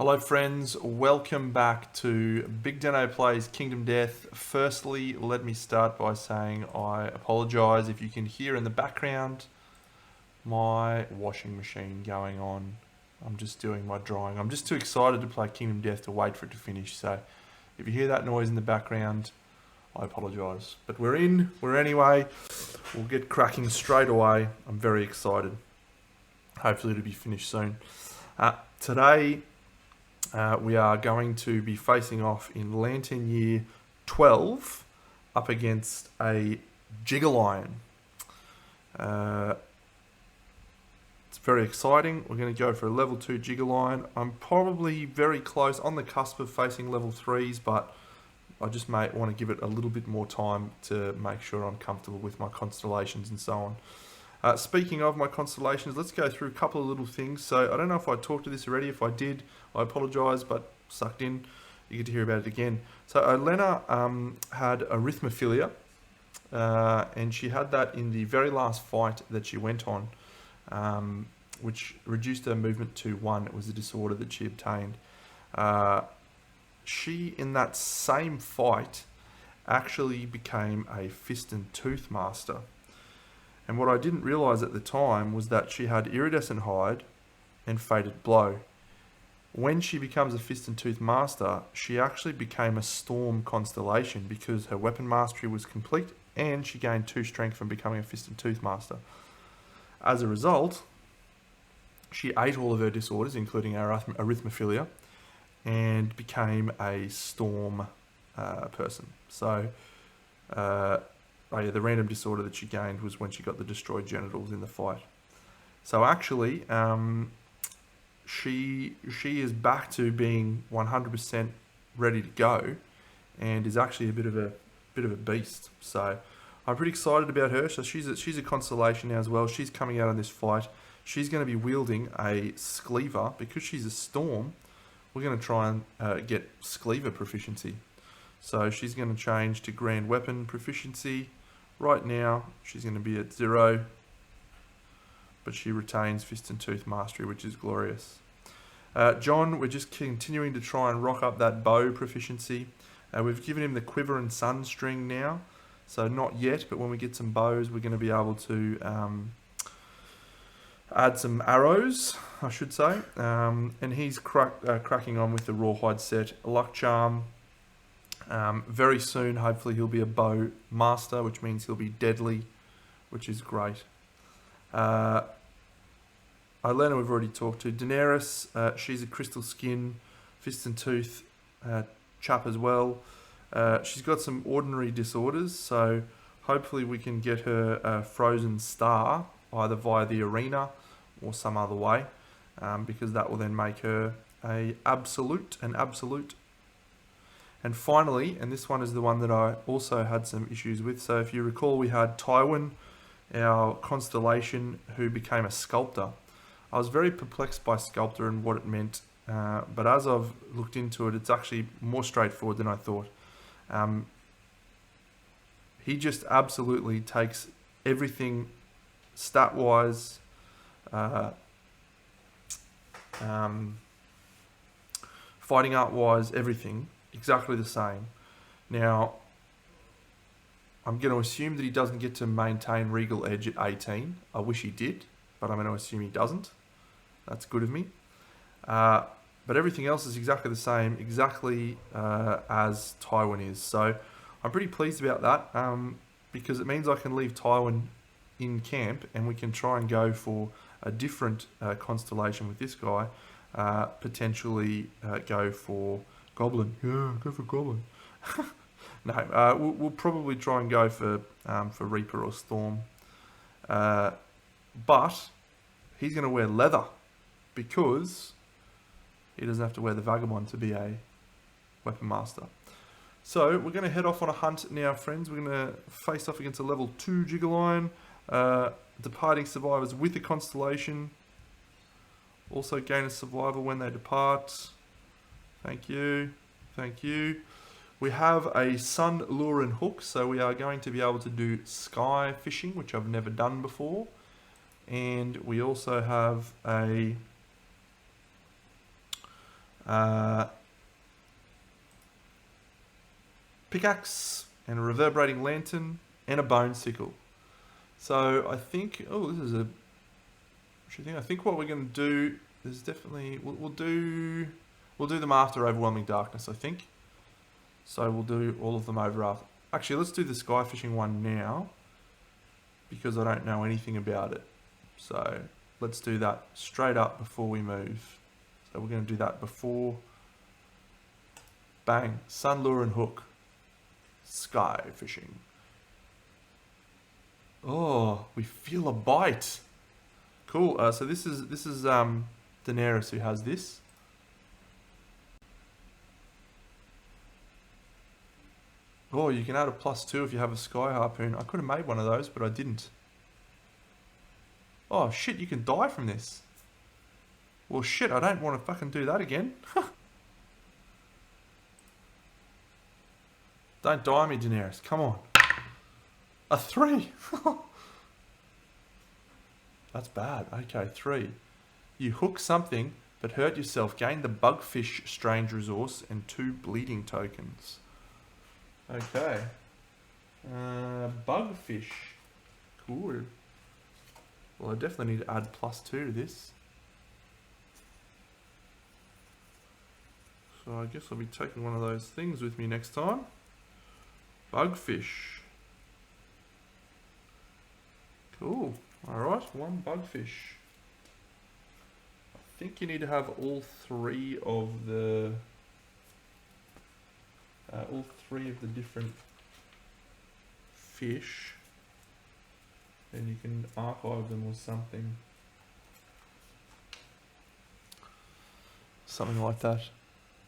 Hello friends, welcome back to BigDenoPlays Kingdom Death. Firstly, let me start by saying I apologise if you can hear in the background my washing machine going on. I'm just doing my drying. I'm just too excited to play Kingdom Death to wait for it to finish, so if you hear that noise in the background, I apologise. But we're anyway. We'll get cracking straight away. I'm very excited. Hopefully it'll be finished soon. Today, we are going to be facing off in Lantern Year 12 up against a Gigalion. It's very exciting. We're going to go for a level 2 Gigalion. I'm probably very close, on the cusp of facing level 3s, but I just might want to give it a little bit more time to make sure I'm comfortable with my constellations and so on. Speaking of my constellations, let's go through a couple of little things. So I don't know if I talked to this already. If I did, I apologise, but sucked in. You get to hear about it again. So Olena had arithmophilia, and she had that in the very last fight that she went on, which reduced her movement to 1. It was a disorder that she obtained. She, in that same fight, actually became a fist and tooth master. And what I didn't realise at the time was that she had iridescent hide and fated blow. When she becomes a fist and tooth master, she actually became a storm constellation because her weapon mastery was complete and she gained 2 strength from becoming a fist and tooth master. As a result, she ate all of her disorders, including her arithmophilia, and became a storm person. So, the random disorder that she gained was when she got the destroyed genitals in the fight. So actually, she is back to being 100% ready to go, and is actually a bit of a beast. So I'm pretty excited about her. So she's a constellation now as well. She's coming out in this fight. She's going to be wielding a Skleever. Because she's a storm, we're going to try and get Skleever proficiency. So she's going to change to grand weapon proficiency. Right now, she's going to be at 0, but she retains fist and tooth mastery, which is glorious. John, we're just continuing to try and rock up that bow proficiency. We've given him the quiver and sun string now, so not yet, but when we get some bows, we're going to be able to add some arrows, I should say. And he's cracking on with the rawhide set, luck charm. Very soon, hopefully, he'll be a bow master, which means he'll be deadly, which is great. Olena, we've already talked to. Daenerys, she's a crystal skin, fist and tooth chap as well. She's got some ordinary disorders, so hopefully we can get her a frozen star, either via the arena or some other way, because that will then make her an absolute. And finally, and this one is the one that I also had some issues with. So if you recall, we had Tywin, our constellation, who became a sculptor. I was very perplexed by sculptor and what it meant. But as I've looked into it, it's actually more straightforward than I thought. He just absolutely takes everything stat-wise, fighting art-wise, everything, exactly the same. Now, I'm going to assume that he doesn't get to maintain Regal Edge at 18. I wish he did, but I'm going to assume he doesn't. That's good of me. But everything else is exactly the same, exactly as Tywin is. So I'm pretty pleased about that, because it means I can leave Tywin in camp and we can try and go for a different constellation with this guy. Potentially go for Goblin. Yeah, go for Goblin. No, we'll probably try and go for Reaper or Storm. But he's going to wear leather because he doesn't have to wear the Vagabond to be a weapon master. So we're going to head off on a hunt now, friends. We're going to face off against a level 2 Gigalion. Departing survivors with a constellation. Also gain a survivor when they depart. Thank you. Thank you. We have a sun lure and hook, so we are going to be able to do sky fishing, which I've never done before. And we also have a Pickaxe and a reverberating lantern and a bone sickle. So I think, oh, this is a, I think what we're going to do is definitely, we'll do them after Overwhelming Darkness, I think. So we'll do all of them over after. Actually, let's do the sky fishing one now, because I don't know anything about it. So let's do that straight up before we move. So we're going to do that before. Bang. Sun lure and hook. Sky fishing. Oh, we feel a bite. Cool. So this is Daenerys who has this. Oh, you can add a +2 if you have a sky harpoon. I could have made one of those, but I didn't. Oh shit, you can die from this. Well shit, I don't want to fucking do that again. Don't die me, Daenerys. Come on. A 3. That's bad. Okay, 3. You hook something, but hurt yourself. Gain the bugfish strange resource and 2 bleeding tokens. Okay. Bugfish. Cool. Well, I definitely need to add +2 to this. So I guess I'll be taking one of those things with me next time. Bugfish. Cool. Alright, 1 bugfish. I think you need to have all 3 of the different fish. Then you can archive them or something. Something like that.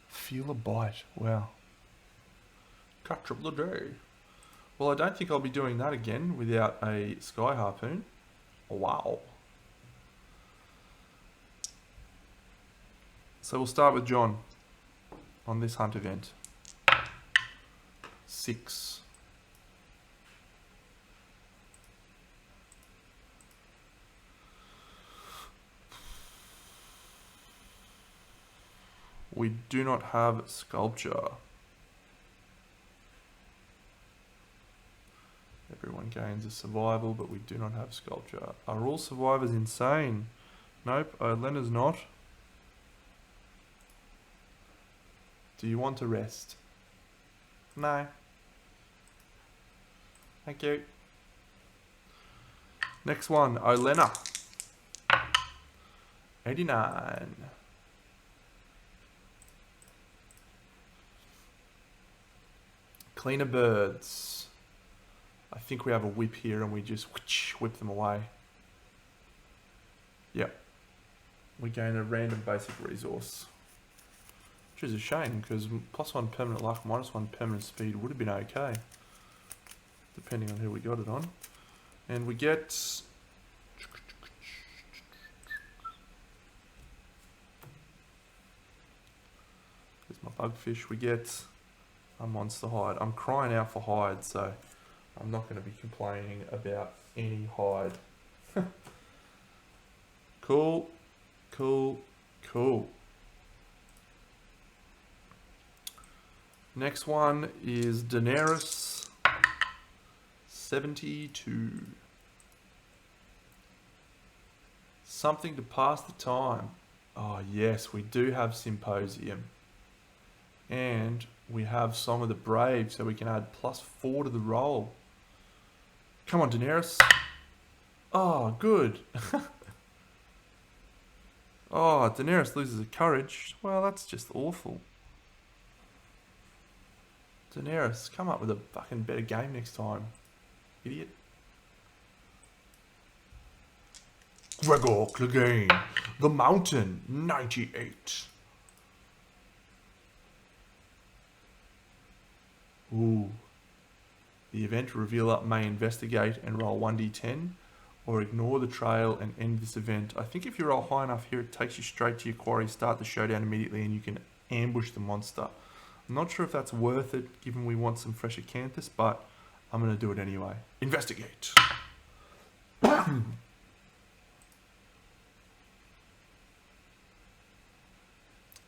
Feel a bite. Wow. Catch of the day. Well, I don't think I'll be doing that again without a sky harpoon. Wow. So we'll start with John on this hunt event. 6. We do not have sculpture. Everyone gains a survival, but we do not have sculpture. Are all survivors insane? Nope, Lena's not. Do you want to rest? No. Thank you. Next one, Olena. 89. Cleaner birds. I think we have a whip here and we just whip them away. Yep. We gain a random basic resource. Which is a shame because +1 permanent luck, -1 permanent speed would have been okay. Depending on who we got it on. And we get... There's my bugfish. We get a monster hide. I'm crying out for hide, so I'm not going to be complaining about any hide. Cool. Cool. Cool. Next one is Daenerys. 72. Something to pass the time. Oh yes, we do have Symposium. And we have Song of the Brave, so we can add +4 to the roll. Come on, Daenerys. Oh, good. Oh, Daenerys loses her courage. Well, that's just awful. Daenerys, come up with a fucking better game next time. Idiot. Gregor Clegane, The Mountain, 98. Ooh. The event revealer may investigate and roll 1d10, or ignore the trail and end this event. I think if you roll high enough here, it takes you straight to your quarry, start the showdown immediately, and you can ambush the monster. I'm not sure if that's worth it, given we want some fresh acanthus, but I'm going to do it anyway. Investigate.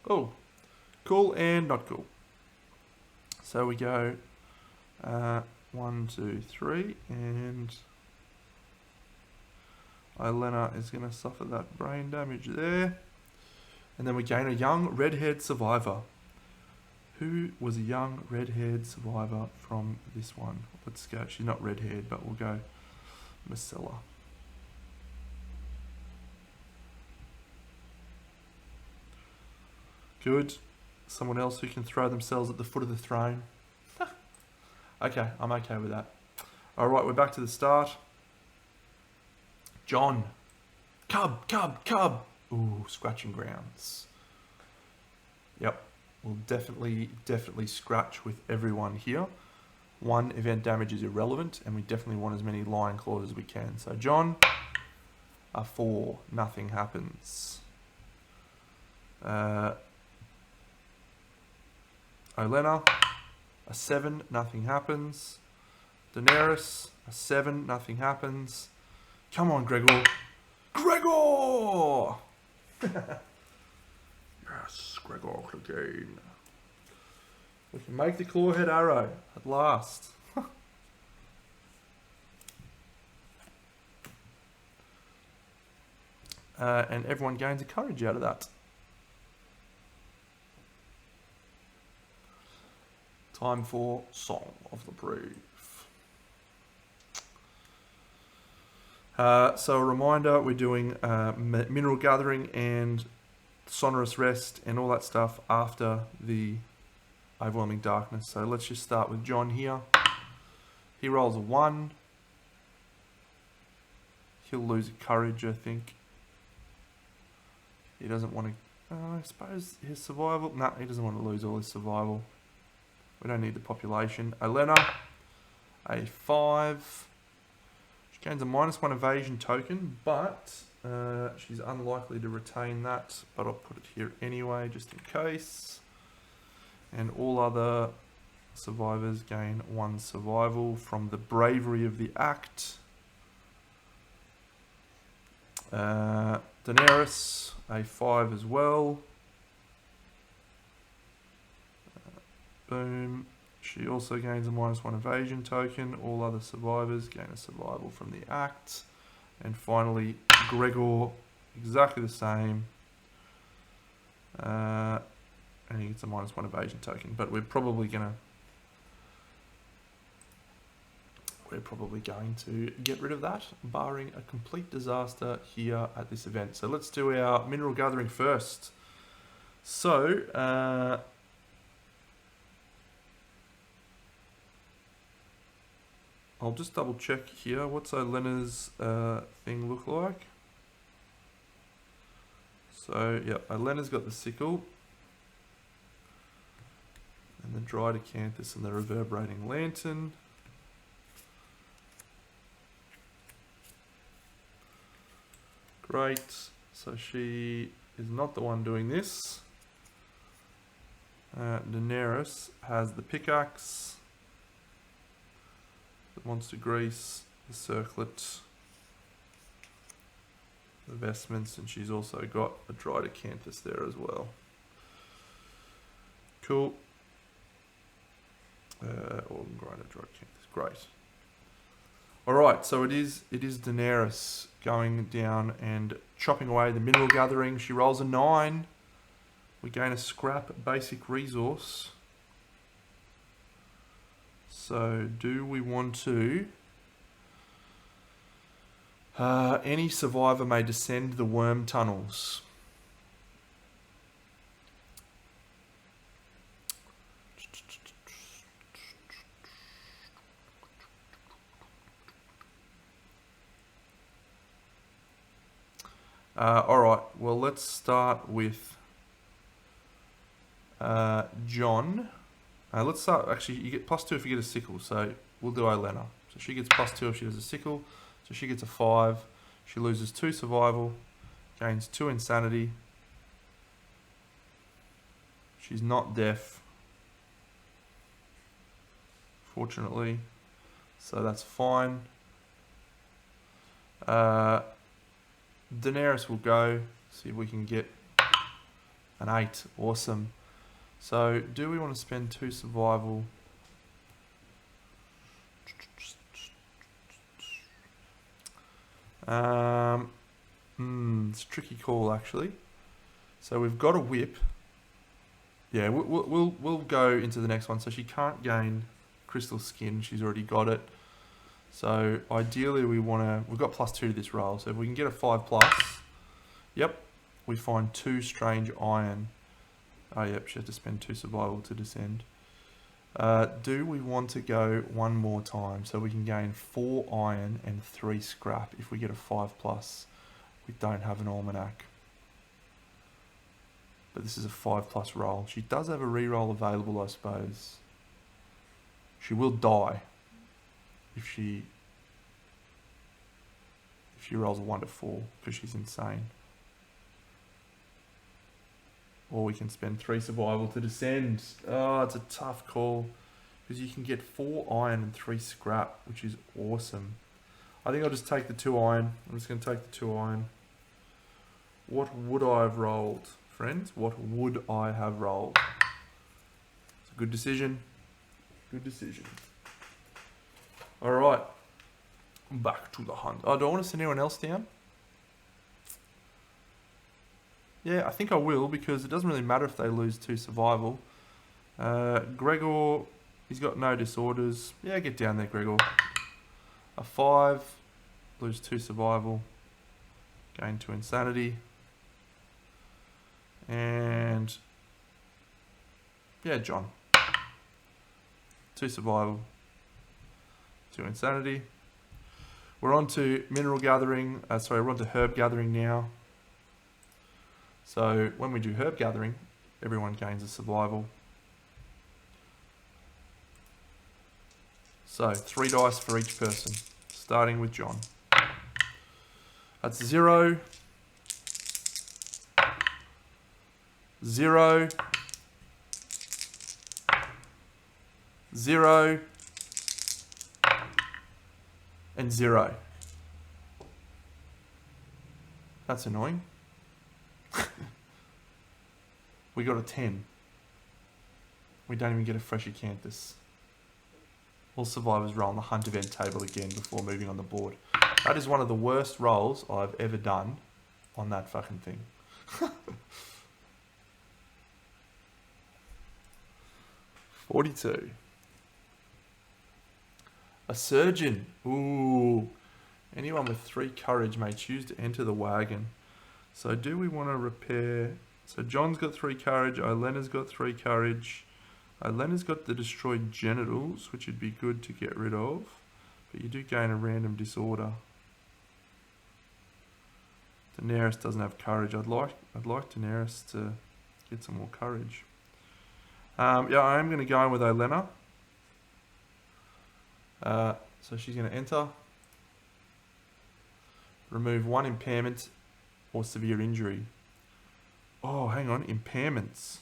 Oh, Cool and not cool. So we go 1, 2, 3, and Elena is going to suffer that brain damage there. And then we gain a young red-haired survivor. Who was a young red-haired survivor from this one? Let's go. She's not red-haired, but we'll go Marcella. Good. Someone else who can throw themselves at the foot of the throne. Okay, I'm okay with that. All right, we're back to the start. John. Cub, cub, cub. Ooh, scratching grounds. Yep, we'll definitely scratch with everyone here. 1 event damage is irrelevant, and we definitely want as many lion claws as we can. So John, a 4, nothing happens. Olena, a 7, nothing happens. Daenerys, a 7, nothing happens. Come on, Gregor. Gregor! Yes, Gregor Clegane. We can make the clawhead arrow at last. And everyone gains a courage out of that. Time for Song of the Brave. So a reminder, we're doing mineral gathering and sonorous rest and all that stuff after the overwhelming darkness. So let's just start with John here. He rolls a 1. He'll lose courage, I think. He doesn't want to... I suppose his survival... No, he doesn't want to lose all his survival. We don't need the population. Elena, a 5. She gains a -1 evasion token, but she's unlikely to retain that. But I'll put it here anyway, just in case. And all other survivors gain 1 survival from the bravery of the act. Daenerys, a 5 as well. Boom. She also gains a -1 evasion token. All other survivors gain a survival from the act. And finally, Gregor, exactly the same. And he gets a -1 evasion token. But we're probably going to get rid of that, barring a complete disaster here at this event. So let's do our mineral gathering first. So, I'll just double check here. What's Olena's thing look like? So, yeah, Olena's got the sickle. And the dried acanthus and the reverberating lantern. Great. So she is not the one doing this. Daenerys has the pickaxe, the monster grease, the circlet, the vestments, and she's also got a dried acanthus there as well. Cool. Organ grinder, dried acanthus. Great. Alright, so it is Daenerys going down and chopping away the mineral gathering. She rolls a 9. We gain a scrap basic resource. So do we want to... any survivor may descend the worm tunnels. Alright, well let's start with John. Let's start, actually you get +2 if you get a sickle, so we'll do Olena. So she gets +2 if she has a sickle, so she gets a 5. She loses 2 survival, gains 2 insanity. She's not deaf, fortunately, so that's fine. Daenerys will go, see if we can get an 8. Awesome. So, do we want to spend 2 survival? It's a tricky call actually. So we've got a whip. Yeah, we'll go into the next one. So she can't gain crystal skin. She's already got it. So ideally we've got +2 to this roll. So if we can get a 5+, yep, we find 2 strange iron. Oh yep, she has to spend 2 survival to descend. Do we want to go one more time so we can gain 4 iron and 3 scrap if we get a 5+? We don't have an almanac. But this is a 5+ roll. She does have a reroll available, I suppose. She will die if she rolls a 1 to 4 because she's insane. Or we can spend 3 survival to descend. Oh, it's a tough call because you can get 4 iron and 3 scrap, which is awesome. I think I'll just take the 2 iron. I'm just going to take the 2 iron. What would I have rolled, friends? What would I have rolled? It's a good decision. Good decision. All right. Back to the hunt. Oh, do I want to send anyone else down? Yeah, I think I will because it doesn't really matter if they lose 2 survival. Gregor, he's got no disorders. Yeah, get down there, Gregor. A 5, lose 2 survival, gain 2 insanity. And yeah, John. 2 survival, 2 insanity. We're on to mineral gathering. We're on to herb gathering now. So when we do herb gathering, everyone gains a survival. So 3 dice for each person, starting with John. That's 0, 0, 0, and 0. That's annoying. We got a 10. We don't even get a fresh acanthus. All survivors roll on the hunt event table again before moving on the board. That is one of the worst rolls I've ever done on that fucking thing. 42. A surgeon. Ooh. Anyone with 3 courage may choose to enter the wagon. So do we want to repair... So John's got 3 courage. Ilena's got 3 courage. Ilena's got the destroyed genitals, which would be good to get rid of. But you do gain a random disorder. Daenerys doesn't have courage. I'd like Daenerys to get some more courage. Yeah, I am going to go in with Olenna. So she's going to enter. Remove 1 impairment or severe injury. Oh, hang on. Impairments.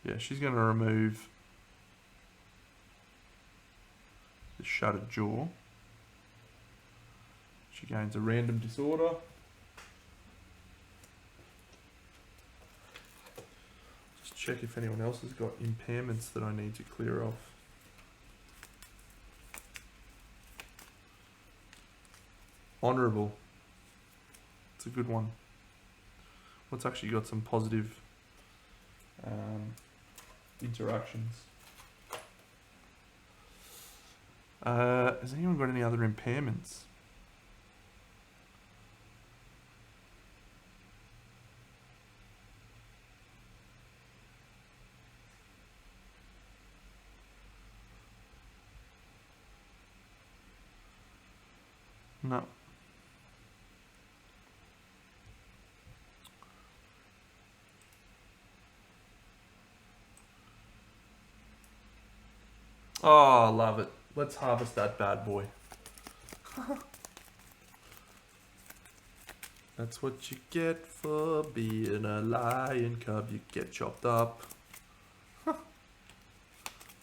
Yeah, she's going to remove the shattered jaw. She gains a random disorder. Just check if anyone else has got impairments that I need to clear off. Honourable. It's a good one. What's actually got some positive interactions. Has anyone got any other impairments? No. Oh, I love it. Let's harvest that bad boy. That's what you get for being a lion cub. You get chopped up.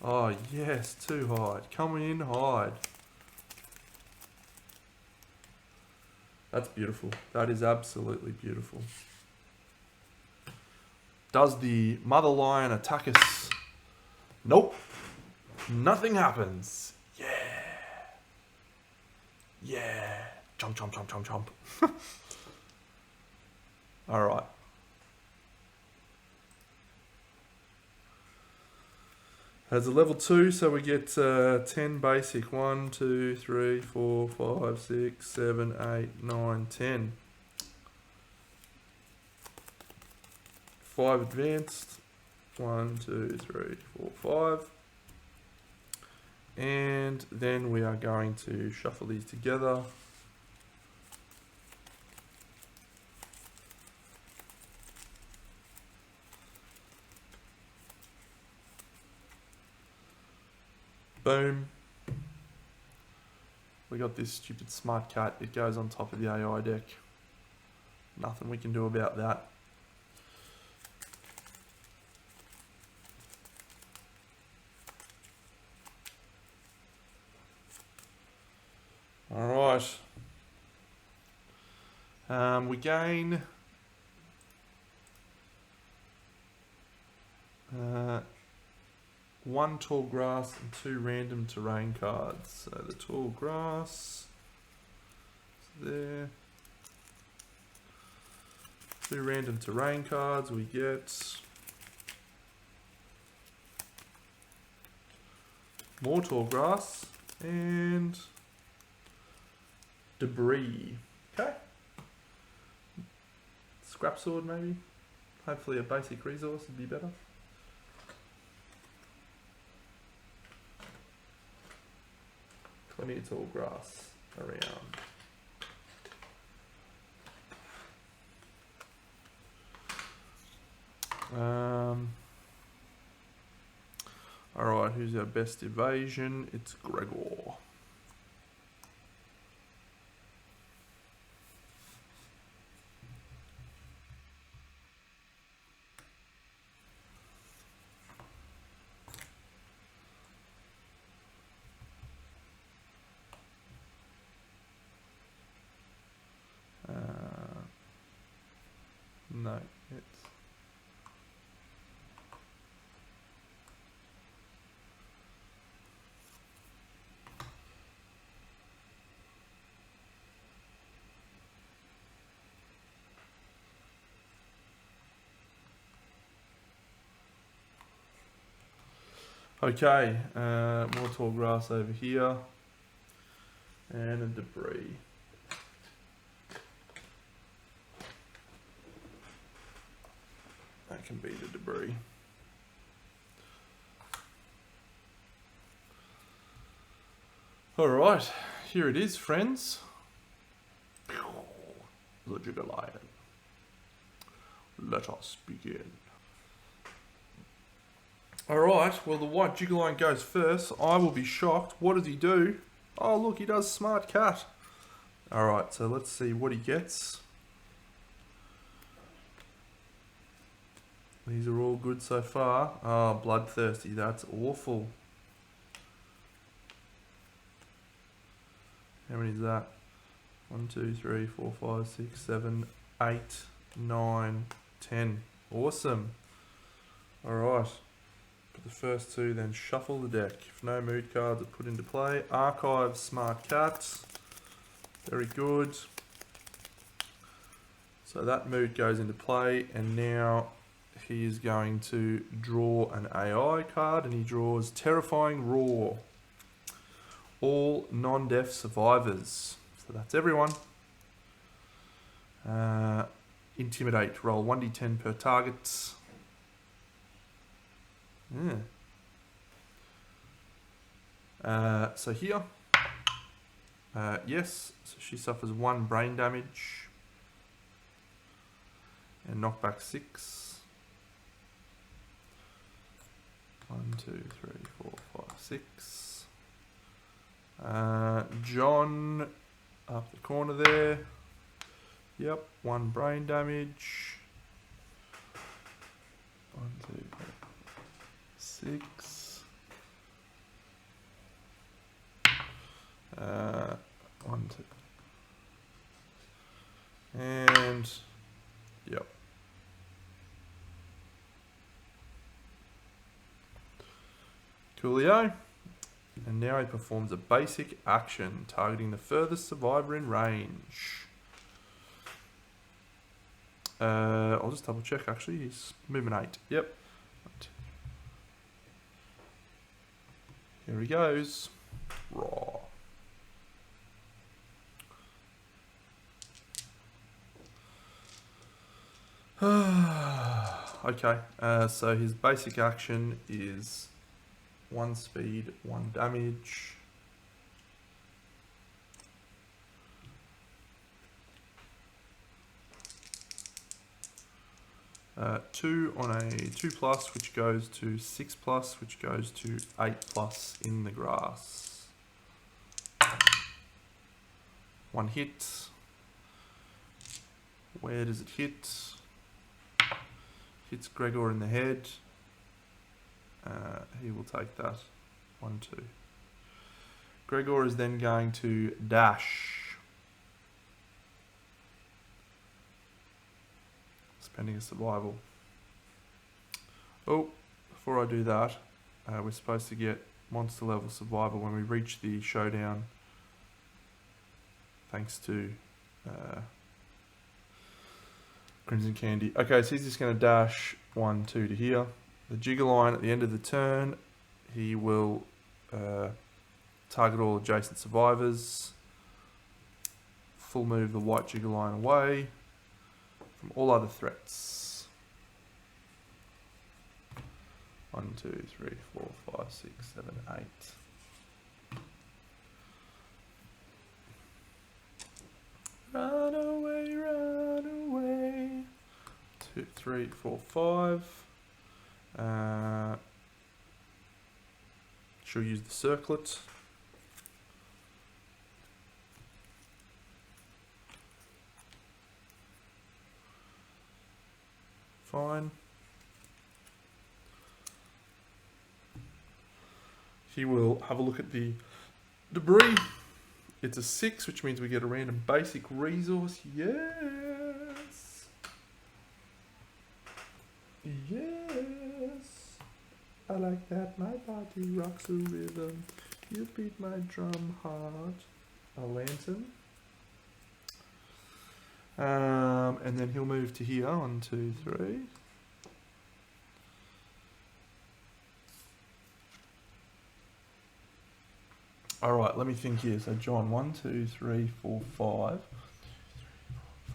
Oh, yes, 2 hide. Come in, hide. That's beautiful. That is absolutely beautiful. Does the mother lion attack us? Nope. Nothing happens. Yeah. Yeah. Chomp, chomp, chomp, chomp, chomp. Alright. As a level 2, so we get 10 basic. 1, 2, 3, 4, 5, 6, 7, 8, 9, 10. 5 advanced. 1, 2, 3, 4, 5. And then we are going to shuffle these together. Boom. We got this stupid smart cat. It goes on top of the AI deck. Nothing we can do about that. Alright. We gain 1 tall grass and 2 random terrain cards. So the tall grass is there. 2 random terrain cards. We get more tall grass and debris. Okay. Scrap sword maybe. Hopefully a basic resource would be better. Plenty of tall grass around. Alright, who's our best evasion? It's Gregor. No, it's okay. More tall grass over here, and a debris. That can be the debris. Alright, here it is, friends. The Jigger Lion. Let us begin. Alright, well the white Jigger Lion goes first. I will be shocked. What does he do? Oh look, he does Smart Cat. Alright, so let's see what he gets. These are all good so far. Oh, Bloodthirsty, that's awful. How many is that? 1, 2, 3, 4, 5, 6, 7, 8, 9, 10. Awesome. Alright. Put the first 2, then shuffle the deck. If no mood cards are put into play. Archive Smart Cat. Very good. So that mood goes into play, and now he is going to draw an AI card, and he draws Terrifying Roar. All non-deaf survivors. So that's everyone. Intimidate. Roll 1d10 per target. So here. Yes, so she suffers 1 brain damage. And knockback 6. 1, 2, 3, 4, 5, 6. John up the corner there. Yep, 1 brain damage. 1, 2, 3, 6. 1, 2. And yep. Coolio. And now he performs a basic action, targeting the furthest survivor in range. I'll just double check actually, he's movement 8. Yep. Here he goes. Raw. Okay, so his basic action is 1 speed, 1 damage. Two on a 2+, which goes to 6+, which goes to 8+ in the grass. 1 hit. Where does it hit? Hits Gregor in the head. He will take that. 1, 2. Gregor is then going to dash. Spending a survival. Oh, before I do that, we're supposed to get monster level survival when we reach the showdown. Thanks to Crimson Candy. Okay, so he's just going to dash 1, 2 to here. The Jigger Line at the end of the turn, he will target all adjacent survivors. Full move the white Jigger Line away from all other threats. 1, 2, 3, 4, 5, 6, 7, 8. Run away, run away. 2, 3, 4, 5. She'll use the circlet. Fine. He will have a look at the debris. It's a 6, which means we get a random basic resource. Yes. Yes. I like that. My body rocks a rhythm. You beat my drum hard. A lantern. And then he'll move to here. 1, 2, 3. Alright, let me think here. So John, 1, 2, 3, 4, 5.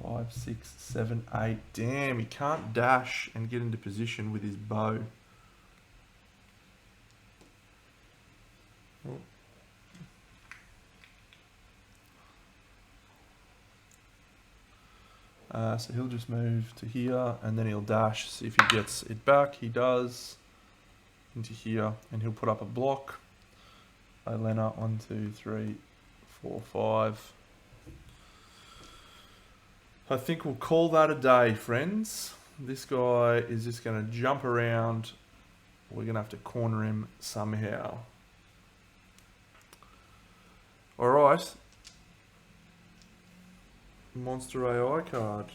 5, 6, 7, 8. Damn, he can't dash and get into position with his bow. Oh. So he'll just move to here and then he'll dash, see if he gets it back. He does. Into here, and he'll put up a block. Lena, 1, 2, 3, 4, 5. I think we'll call that a day, friends. This guy is just going to jump around. We're going to have to corner him somehow. Alright. Monster AI card.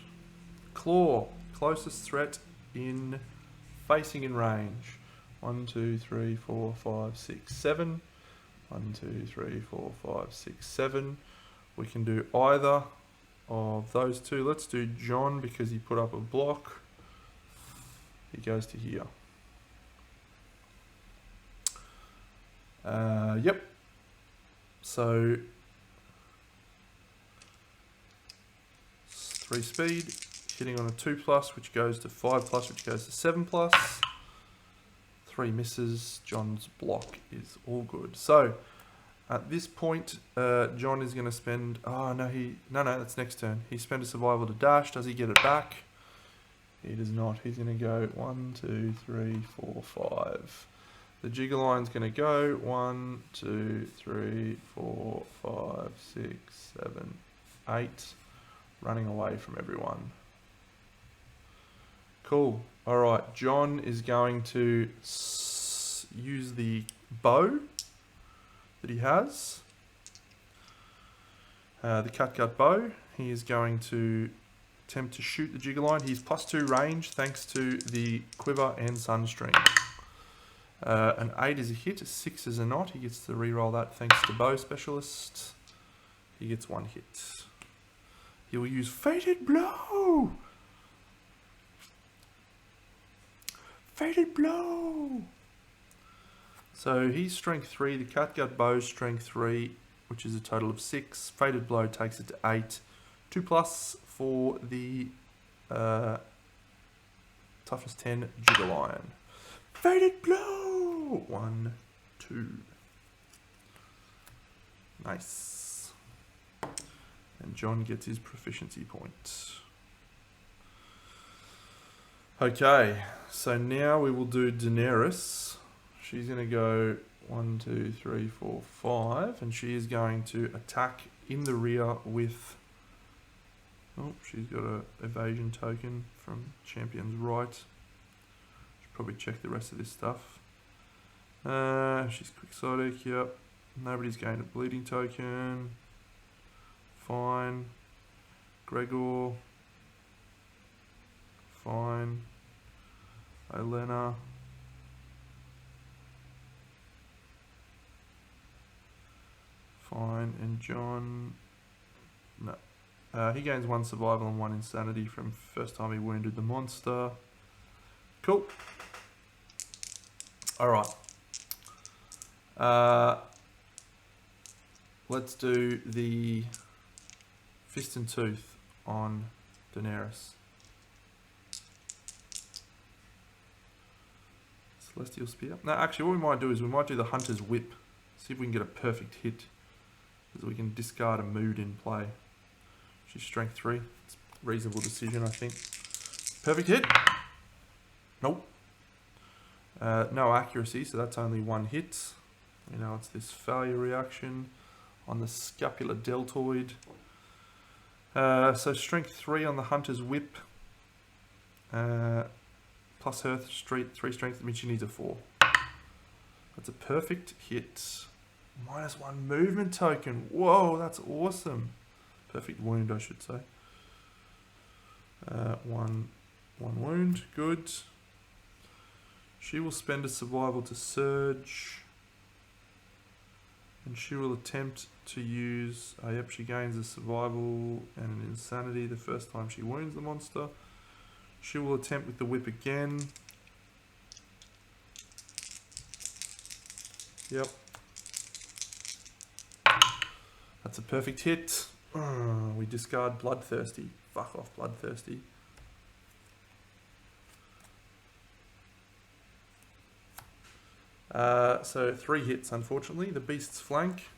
Claw. Closest threat in facing in range. 1, 2, 3, 4, 5, 6, 7. 1, 2, 3, 4, 5, 6, 7. We can do either of those two. Let's do John because he put up a block. He goes to here. Yep. So 3 speed, hitting on a 2+, which goes to 5+, which goes to 7+. 3 misses. John's block is all good. So at this point, John is going to spend. Oh no, no, that's next turn. He spent a survival to dash. Does he get it back? He does not. He's going to go 1, 2, 3, 4, 5. The Jigger Line's going to go 1, 2, 3, 4, 5, 6, 7, 8, running away from everyone. Cool. All right, John is going to use the bow that he has, the catgut bow. He is going to attempt to shoot the Jigger Line. He's +2 range thanks to the quiver and sunstream. An 8 is a hit, a 6 is a not. He gets to re-roll that thanks to Bow Specialist. He gets 1 hit. He will use Fated Blow! Fated Blow! So he's strength 3, the Catgut Bow's strength 3, which is a total of 6. Fated Blow takes it to 8. 2+ for the toughness 10 Jiggle Lion. Fated Blow! 1, 2. Nice. And John gets his proficiency point. Okay, so now we will do Daenerys. She's going to go 1, 2, 3, 4, 5, and she is going to attack in the rear with... Oh, she's got an evasion token from Champion's Right. Should probably check the rest of this stuff. She's quixotic, yep. Nobody's gained a bleeding token. Fine. Gregor. Fine. Elena. Fine. And John. No. He gains 1 survival and 1 insanity from first time he wounded the monster. Cool. Alright. Let's do the Fist and Tooth on Daenerys. Celestial Spear. No, actually what we might do is we might do the Hunter's Whip. See if we can get a perfect hit. Because we can discard a mood in play. She's strength 3. It's a reasonable decision, I think. Perfect hit. Nope. No accuracy, so that's only 1 hit. You know, it's this failure reaction on the scapular deltoid. So strength 3 on the Hunter's Whip. Plus her 3 strength, I mean she needs a 4. That's a perfect hit. -1 movement token. Whoa, that's awesome. Perfect wound, I should say. 1 wound, good. She will spend a survival to surge. And she will attempt to use... Oh, yep, she gains a survival and an insanity the first time she wounds the monster. She will attempt with the whip again. Yep. That's a perfect hit. We discard Bloodthirsty. Fuck off, Bloodthirsty. So 3 hits, unfortunately. The beast's flank,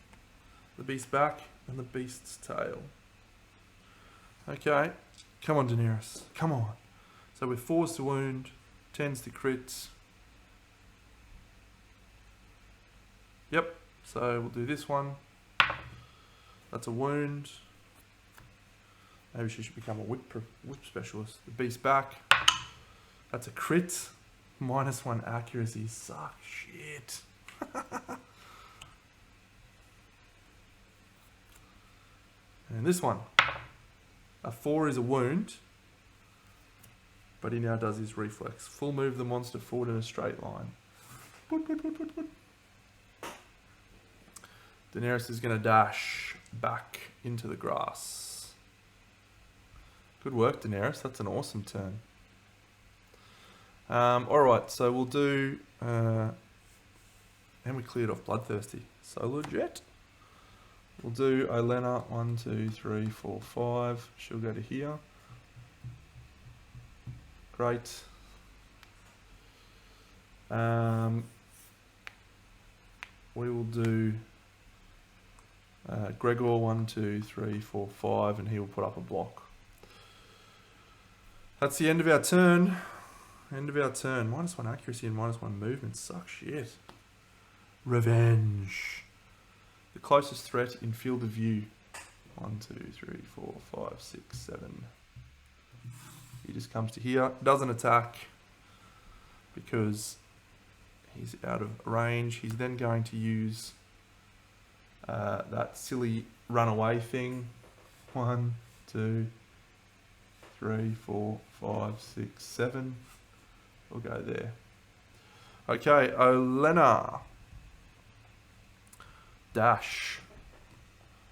the beast's back, and the beast's tail. Okay. Come on, Daenerys. Come on. So with 4s to wound, 10s to crit. Yep. So we'll do this one. That's a wound. Maybe she should become a whip specialist. The beast back. That's a crit. -1 accuracy. Suck shit. And this one. A 4 is a wound. But he now does his reflex. Full move the monster forward in a straight line. Daenerys is going to dash back into the grass. Good work, Daenerys. That's an awesome turn. Alright, so we'll do... and we cleared off Bloodthirsty. So legit. We'll do Olenna. 1, 2, 3, 4, 5. She'll go to here. Great. We will do Gregor. 1, 2, 3, 4, 5, and he will put up a block. That's the end of our turn. End of our turn. -1 accuracy and -1 movement. Suck shit. Revenge. The closest threat in field of view. 1, 2, 3, 4, 5, 6, 7. He just comes to here. Doesn't attack because he's out of range. He's then going to use that silly runaway thing. 1, 2, 3, 4, 5, 6, 7. We'll go there. Okay, Olena. Dash.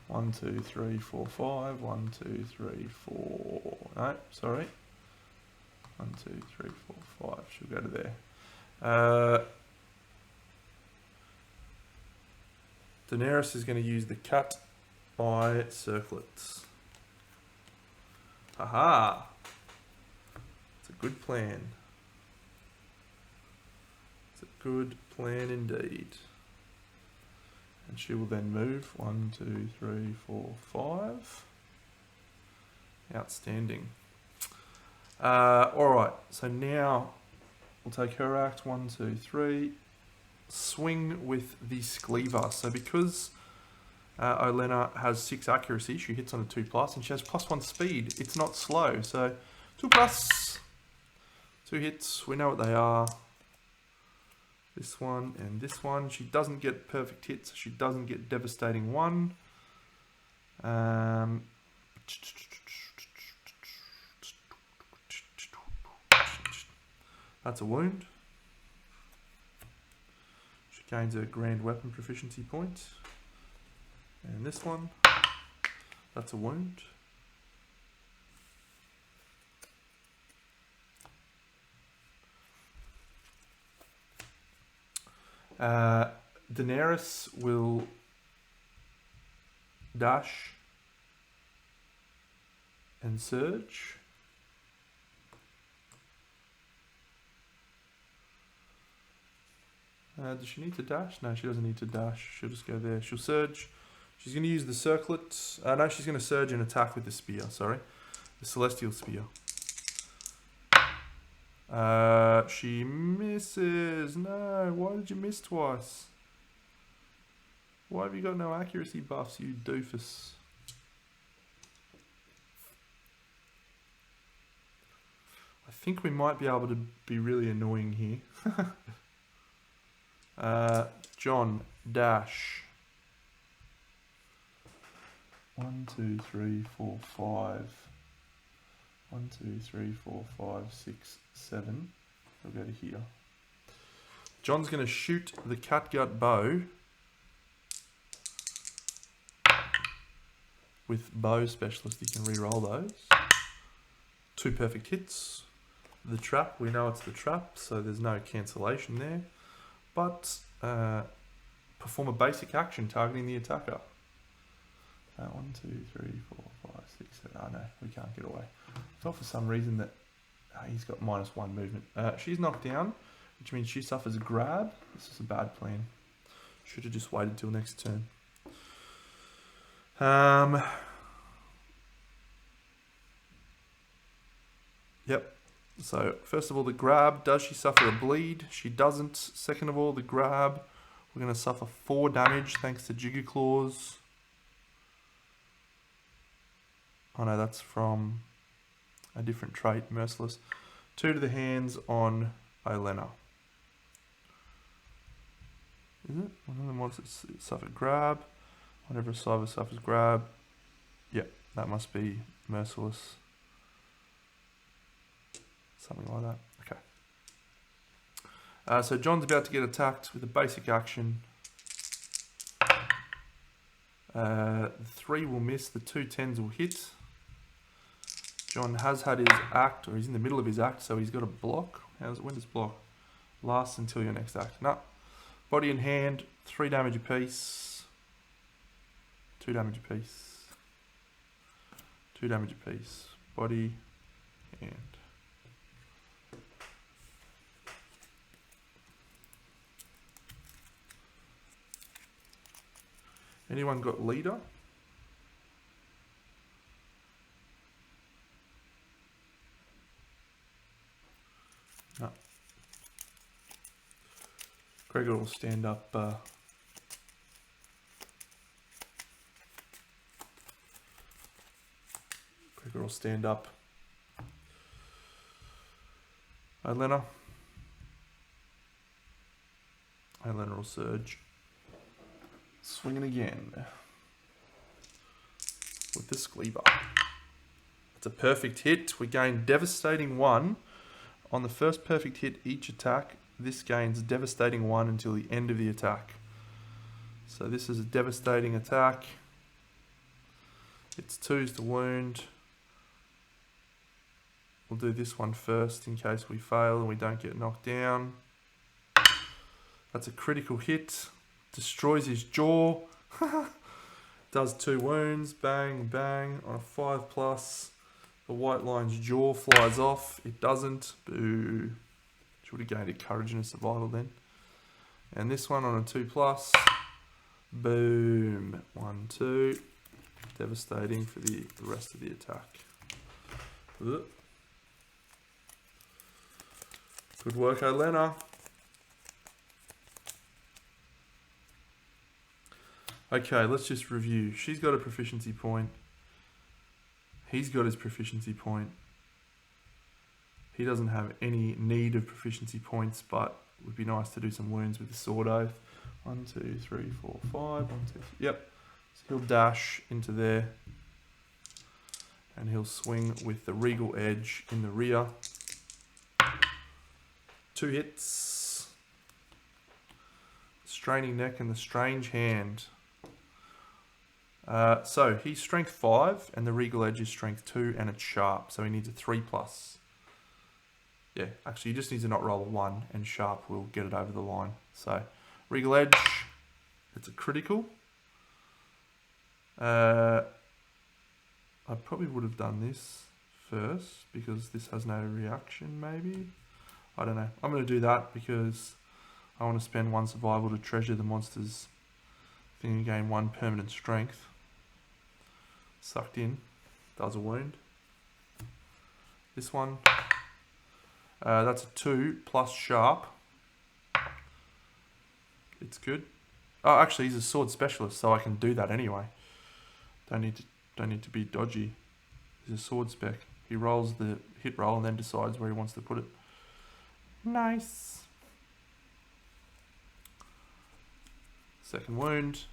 1, 2, 3, 4, 5. 1, 2, 3, 4. No, sorry. 1, 2, 3, 4, 5. She'll go to there. Daenerys is going to use the cut by circlets. Haha. It's a good plan. It's a good plan indeed. And she will then move 1, 2, 3, 4, 5. Outstanding. Alright, so now we'll take her act 1, 2, 3. Swing with the Skleever. So because Olena has 6 accuracy, she hits on a 2+, and she has +1 speed. It's not slow, so 2+. 2 hits, we know what they are. This one and this one. She doesn't get perfect hits. She doesn't get devastating 1. That's a wound. She gains a grand weapon proficiency point. And this one, that's a wound. Daenerys will dash and surge. Does she need to dash? No, she doesn't need to dash. She'll just go there. She'll surge. She's going to use the circlet. No, she's going to surge and attack with the spear. Sorry. The celestial spear. She misses. No, why did you miss twice? Why have you got no accuracy buffs, you doofus? I think we might be able to be really annoying here. John, dash. 1, 2, 3, 4, 5. 1, 2, 3, 4, 5, 6, 7. We'll go to here. John's going to shoot the catgut bow with bow specialist. You can re-roll those. 2 perfect hits. The trap, we know it's the trap, so there's no cancellation there. But perform a basic action targeting the attacker. 1, 2, 3, 4, 5, 6, 7. Oh no, we can't get away. I thought for some reason that he's got -1 movement. She's knocked down, which means she suffers a grab. This is a bad plan. Should have just waited till next turn. Yep. So first of all, the grab. Does she suffer a bleed? She doesn't. Second of all, the grab. We're going to suffer 4 damage thanks to Jigger Claws. Oh no, that's from a different trait, Merciless. 2 to the hands on Olena. Is it? One of them wants to suffer grab. Whenever a cyber suffers grab. Yep, that must be Merciless. Something like that. Okay. So John's about to get attacked with a basic action. The 3 will miss, the 2 10s will hit. John has had his act, or he's in the middle of his act, so he's got a block. When does block? Lasts until your next act. No. Body and hand, 3 damage apiece. 2 damage apiece. 2 damage apiece. Body, hand. Anyone got leader? No. Gregor will stand up. Gregor will stand up. Olena. Olena will surge. Swinging again with the Skleever. It's a perfect hit. We gain devastating 1. On the first perfect hit, each attack this gains devastating 1 until the end of the attack. So this is a devastating attack. It's 2s to wound. We'll do this one first in case we fail and we don't get knocked down. That's a critical hit. Destroys his jaw. Does 2 wounds. Bang, bang. On a 5+. The white line's jaw flies off. It doesn't. Boo. Should have gained a courage and a survival then. And this one on a 2+. Boom. 1, 2. Devastating for the rest of the attack. Ugh. Good work, Olena. Okay, let's just review. She's got a proficiency point. He's got his proficiency point. He doesn't have any need of proficiency points, but it would be nice to do some wounds with the sword oath. 1, 2, 3, 4, 5. 1, 2, 3. Yep. So he'll dash into there. And he'll swing with the regal edge in the rear. 2 hits. Straining neck and the strange hand. So he's strength 5 and the regal edge is strength 2 and it's sharp. So he needs a 3+. Yeah, actually he just needs to not roll a 1 and sharp will get it over the line. So regal edge, it's a critical. I probably would have done this first because this has no reaction maybe. I don't know. I'm going to do that because I want to spend 1 survival to treasure the monster's thing and gain 1 permanent strength. Sucked in. Does a wound. This one. That's a 2 plus sharp. It's good. Oh, actually, he's a sword specialist, so I can do that anyway. Don't need to be dodgy. He's a sword spec. He rolls the hit roll and then decides where he wants to put it. Nice. Second wound.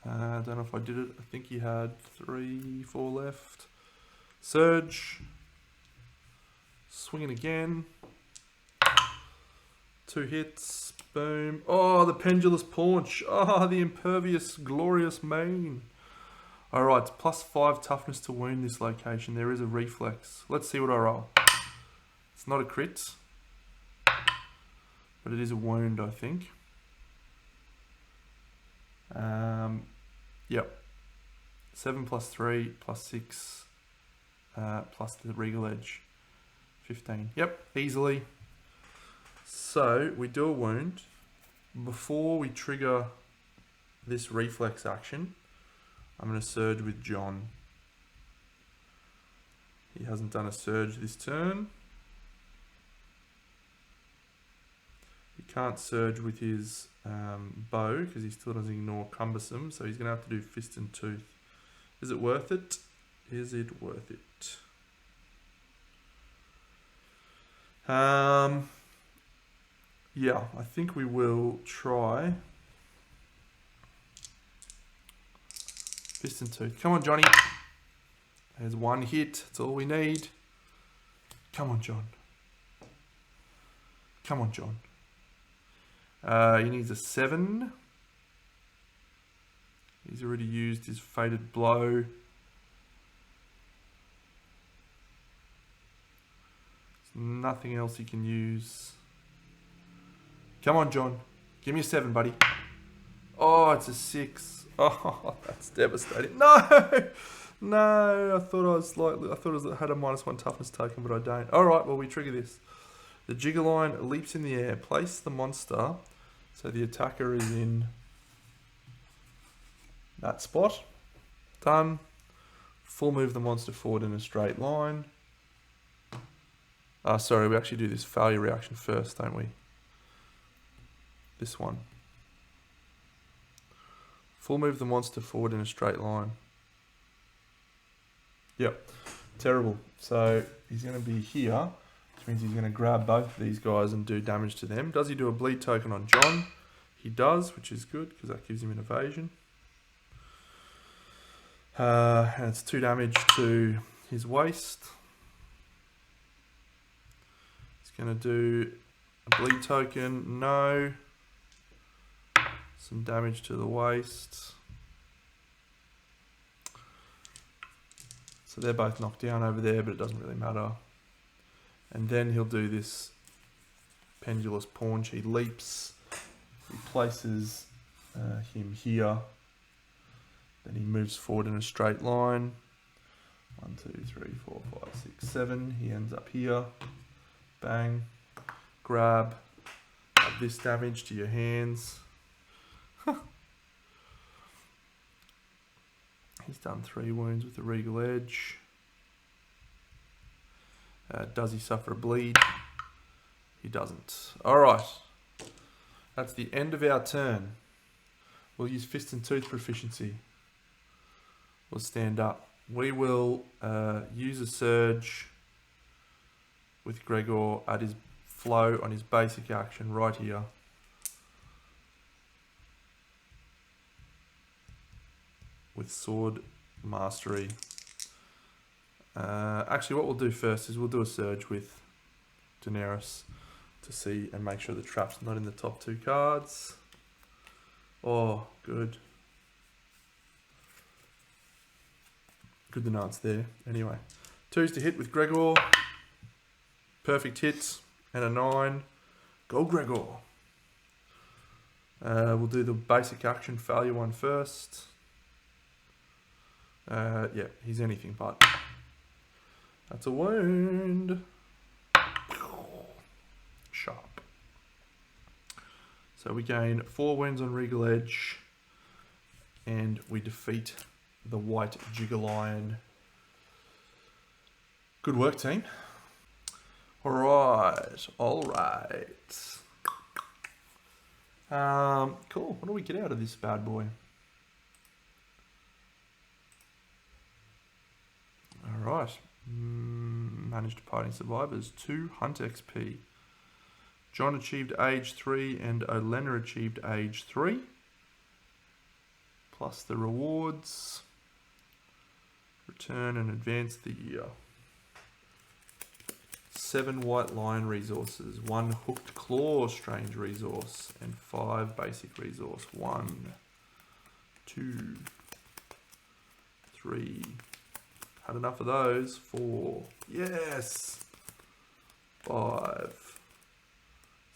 I don't know if I did it. I think he had 3, 4 left. Surge. Swinging again. 2 hits. Boom. Oh, the pendulous paunch. Oh, the impervious, glorious mane. Alright, it's +5 toughness to wound this location. There is a reflex. Let's see what I roll. It's not a crit. But it is a wound, I think. Yep. 7 + 3 + 6 plus the regal edge. 15. Yep, easily. So we do a wound. Before we trigger this reflex action, I'm going to surge with John. He hasn't done a surge this turn. He can't surge with his bow because he still doesn't ignore cumbersome, so he's going to have to do fist and tooth. Is it worth it? Is it worth it? Yeah, I think we will try fist and tooth. Come on, Johnny. There's 1 hit. That's all we need. Come on, John. Come on, John. He needs a 7. He's already used his fated blow. There's nothing else he can use. Come on, John. Give me a 7, buddy. Oh, it's a 6. Oh, that's devastating. No! No, I thought I had a -1 toughness token, but I don't. Alright, well, we trigger this. The jigger line leaps in the air. Place the monster so the attacker is in that spot. Done. Full move the monster forward in a straight line. Sorry, we actually do this failure reaction first, don't we? This one. Full move the monster forward in a straight line. Yep. Terrible. So he's going to be here, which means he's going to grab both of these guys and do damage to them. Does he do a bleed token on John? He does, which is good because that gives him an evasion. And it's 2 damage to his waist. He's going to do A bleed token, no. Some damage to the waist. So they're both knocked down over there, but it doesn't really matter. And then he'll do this pendulous paunch. He leaps, he places him here. Then he moves forward in a straight line. 1, 2, 3, 4, 5, 6, 7. He ends up here. Bang. Grab. Add this damage to your hands. He's done 3 wounds with the Regal Edge. Does he suffer a bleed? He doesn't. Alright. That's the end of our turn. We'll use Fist and Tooth proficiency. We'll stand up. We will use a surge with Gregor at his flow on his basic action right here. With Sword Mastery. Actually, what we'll do first is we'll do a surge with Daenerys to see and make sure the trap's not in the top 2 cards. Oh, good. Good to know it's there. Anyway, 2s to hit with Gregor. Perfect hit. And a 9. Go Gregor. We'll do the basic action failure one first. Yeah, he's anything but. That's a wound. Sharp. So we gain 4 wounds on Regal Edge. And we defeat the White Jiggle-Lion. Good work, team. Alright. Cool. What do we get out of this bad boy? Alright. Managed party survivors. 2 Hunt XP. John achieved age 3 and Olenna achieved age 3. Plus the rewards. Return and advance the year. 7 White Lion resources. 1 Hooked Claw strange resource. And 5 basic resource. 1, 2, 3. Had enough of those. 4. Yes. 5.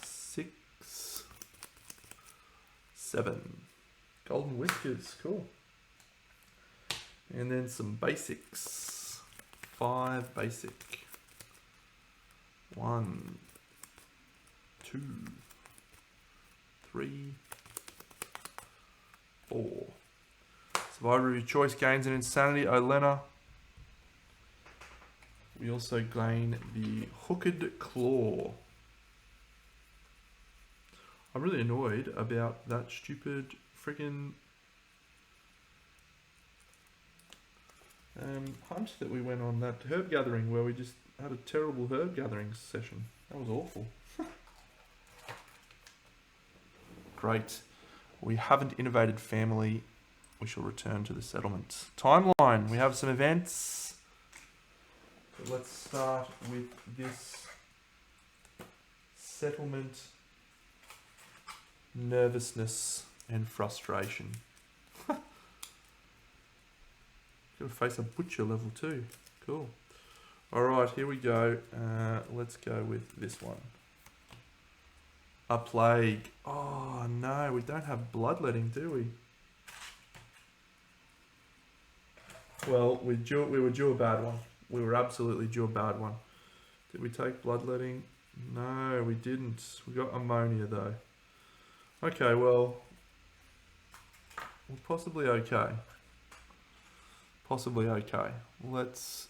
6. 7. Golden Whiskers. Cool. And then some basics. 5 basic. 1, 2, 3, 4. Survivor of your choice gains an insanity, Olenna. We also gain the Hooked Claw. I'm really annoyed about that stupid freaking hunt that we went on, that herb gathering where we just had a terrible herb gathering session. That was awful. Great. We haven't innovated family. We shall return to the settlement. Timeline. We have some events. So let's start with this settlement nervousness and frustration. Gonna face a butcher level 2. Cool. Alright, here we go. Let's go with this one. A plague. Oh no, we don't have bloodletting, do we? Well, we were due a bad one. We were absolutely due a bad one. Did we take bloodletting? No, we didn't. We got ammonia though. Okay, well, we're possibly okay. Possibly okay. Let's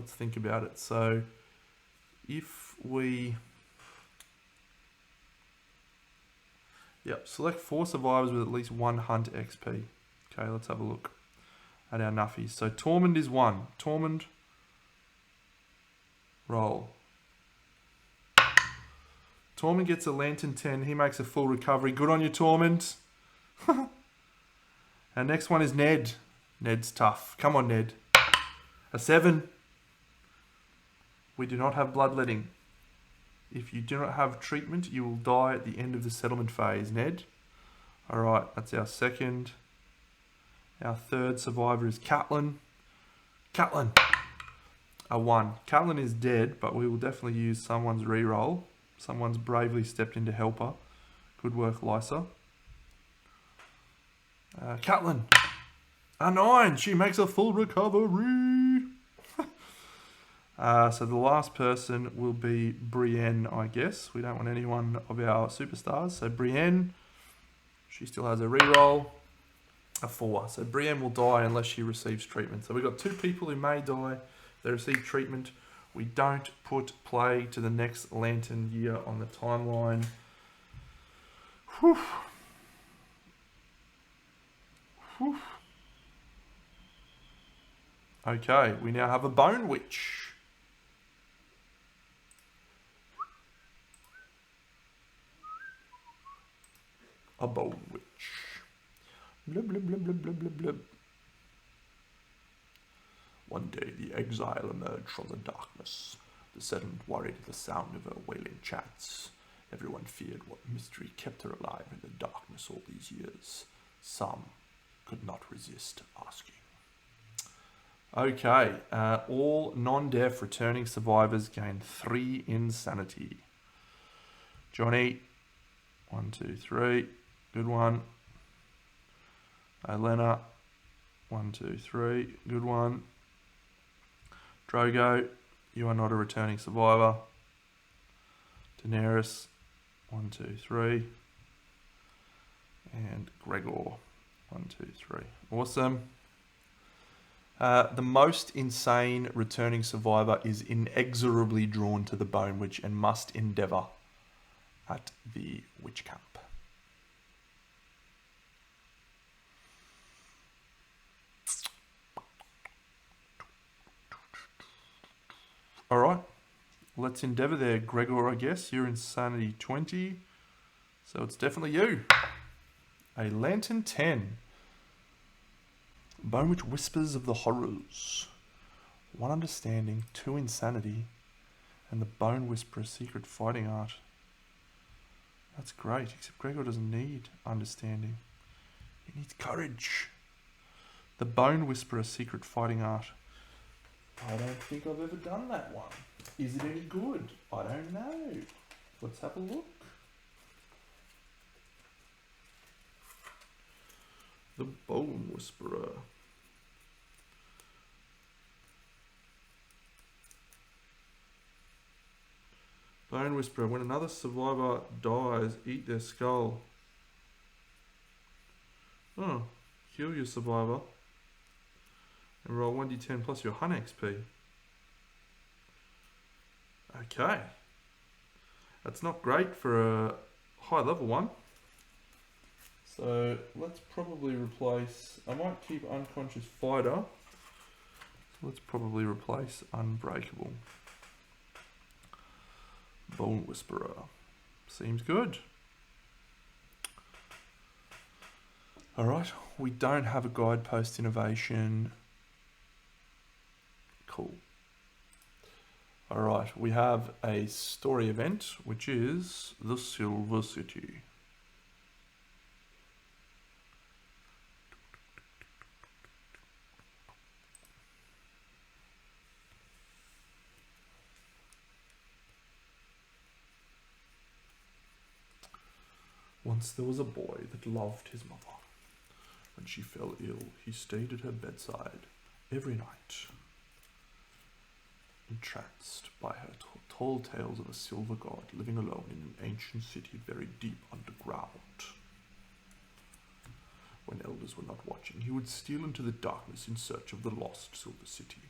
think about it. So, if we, select 4 survivors with at least 1 hunt XP. Okay, let's have a look at our nuffies. So Tormund is 1. Tormund, roll. Tormund gets a Lantern 10. He makes a full recovery. Good on you, Tormund. Our next one is Ned. Ned's tough. Come on, Ned. A 7. We do not have bloodletting. If you do not have treatment, you will die at the end of the settlement phase, Ned. Alright, that's our second. Our third survivor is Catelyn. Catelyn! A 1. Catelyn is dead, but we will definitely use someone's reroll. Someone's bravely stepped in to help her. Good work, Lysa. Catelyn! A 9! She makes a full recovery! So the last person will be Brienne, I guess. We don't want anyone of our superstars. So Brienne, she still has a reroll. A 4. So Brienne will die unless she receives treatment. So we've got 2 people who may die. They receive treatment. We don't put play to the next Lantern year on the timeline. Whew. Whew. Okay, we now have a Bone Witch. A Bone Witch. Blub, blub, blub, blub, blub, blub, blub. One day the exile emerged from the darkness. The settlement worried at the sound of her wailing chants. Everyone feared what mystery kept her alive in the darkness all these years. Some could not resist asking. Okay, all non-deaf returning survivors gain 3 insanity. Johnny, 1, 2, 3, good one. Elena, 1, 2, 3, good one. Drogo, you are not a returning survivor. Daenerys, 1, 2, 3. And Gregor, 1, 2, 3. Awesome. The most insane returning survivor is inexorably drawn to the Bone Witch and must endeavour at the witch camp. Alright, let's endeavour there, Gregor, I guess. You're insanity 20, so it's definitely you. A Lantern 10. Bone Witch whispers of the horrors. 1 understanding, 2 insanity, and the Bone Whisperer secret fighting art. That's great, except Gregor doesn't need understanding. He needs courage. The Bone Whisperer secret fighting art. I don't think I've ever done that one. Is it any good? I don't know. Let's have a look. The Bone Whisperer. Bone Whisperer. When another survivor dies, eat their skull. Oh, kill your survivor. And roll 1d10 plus your hunt XP. Okay. That's not great for a high level one. So let's probably replace, I might keep Unconscious Fighter. Let's probably replace Unbreakable. Bone Whisperer. Seems good. Alright, we don't have a guidepost innovation. Cool. Alright, we have a story event, which is the Silver City. Once there was a boy that loved his mother. When she fell ill, he stayed at her bedside every night, entranced by her tall tales of a silver god living alone in an ancient city very deep underground. When elders were not watching, he would steal into the darkness in search of the lost Silver City.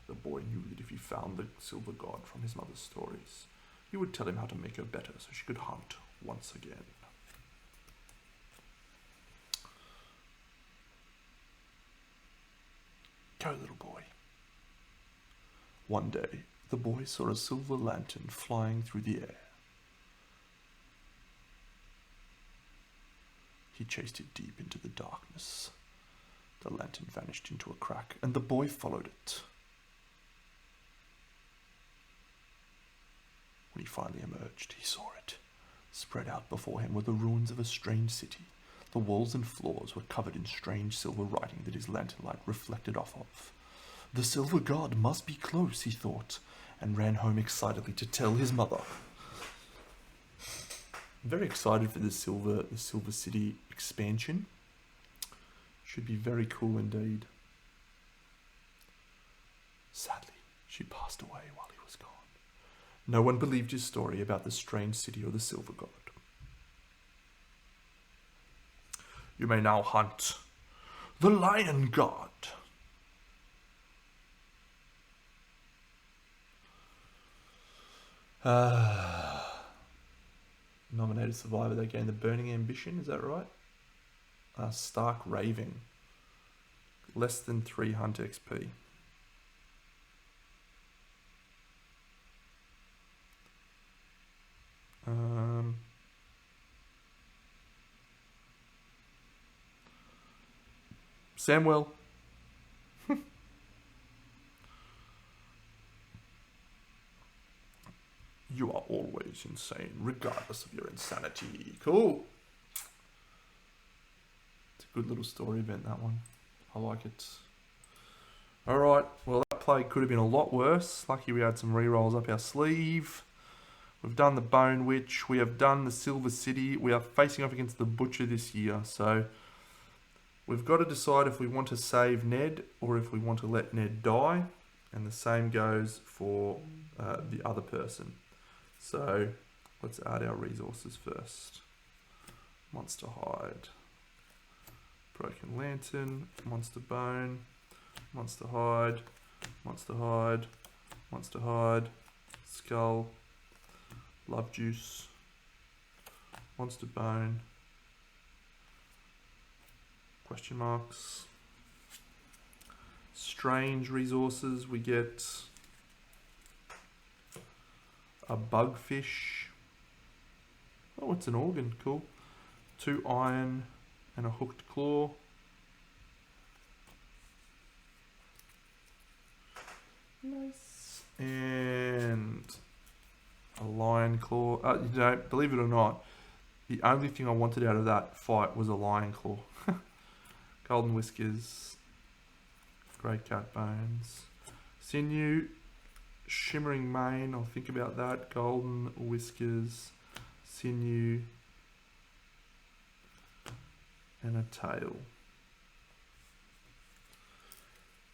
The boy knew that if he found the silver god from his mother's stories, he would tell him how to make her better so she could hunt once again. Go, little boy. One day, the boy saw a silver lantern flying through the air. He chased it deep into the darkness. The lantern vanished into a crack, and the boy followed it. When he finally emerged, he saw it. Spread out before him were the ruins of a strange city. The walls and floors were covered in strange silver writing that his lantern light reflected off of. The silver god must be close, he thought, and ran home excitedly to tell his mother. I'm very excited for the Silver City expansion. Should be very cool indeed. Sadly, she passed away while he was gone. No one believed his story about the strange city or the silver god. You may now hunt the lion god. Nominated survivor, they gain the burning ambition, is that right? Stark raving. Less than 3 hunt XP. Samwell. You are always insane, regardless of your insanity. Cool. It's a good little story event, that one. I like it. Alright, well that play could have been a lot worse. Lucky we had some rerolls up our sleeve. We've done the Bone Witch. We have done the Silver City. We are facing off against the Butcher this year. So we've got to decide if we want to save Ned or if we want to let Ned die. And the same goes for the other person. So let's add our resources first. Monster Hide. Broken Lantern. Monster Bone. Monster Hide. Monster Hide. Monster Hide. Skull. Love Juice. Monster Bone. Question marks. Strange resources. We get a bugfish. Oh, it's an organ. Cool. 2 iron and a hooked claw. Nice. And a lion claw. You know, believe it or not, the only thing I wanted out of that fight was a lion claw. Golden whiskers. Grey cat bones. Sinew. Shimmering mane. I'll think about that. Golden whiskers. Sinew. And a tail.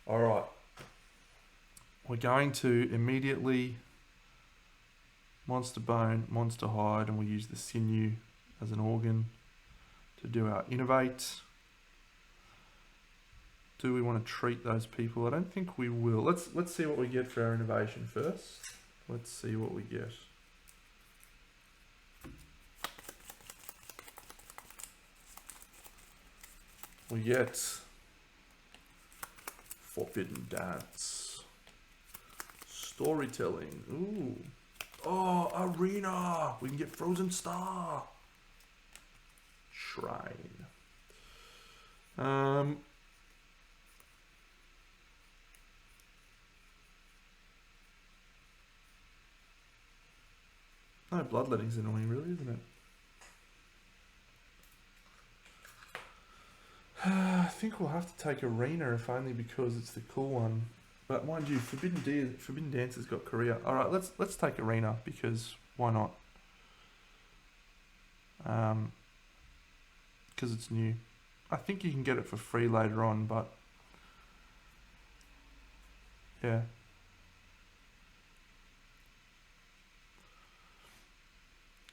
Alright. We're going to immediately Monster Bone, Monster Hide, and we'll use the Sinew as an organ to do our Innovate. Do we want to treat those people? I don't think we will. Let's see what we get for our innovation first. Let's see what we get. We get Forbidden Dance. Storytelling. Ooh. Oh, Arena. We can get Frozen Star. Shrine. No, bloodletting's annoying, really, isn't it? I think we'll have to take Arena, if only because it's the cool one. But mind you, Forbidden Dance has got Korea. All right, let's take Arena because why not? Because it's new. I think you can get it for free later on, but yeah.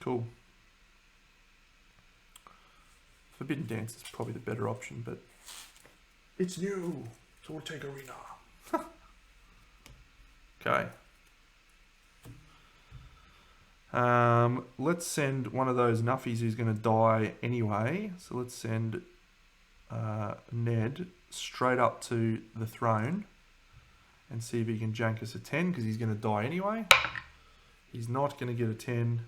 Cool. Forbidden Dance is probably the better option, but it's new, so we'll take Arena. Okay. Let's send one of those nuffies who's going to die anyway. So let's send Ned straight up to the throne and see if he can jank us a 10 because he's going to die anyway. He's not going to get a 10.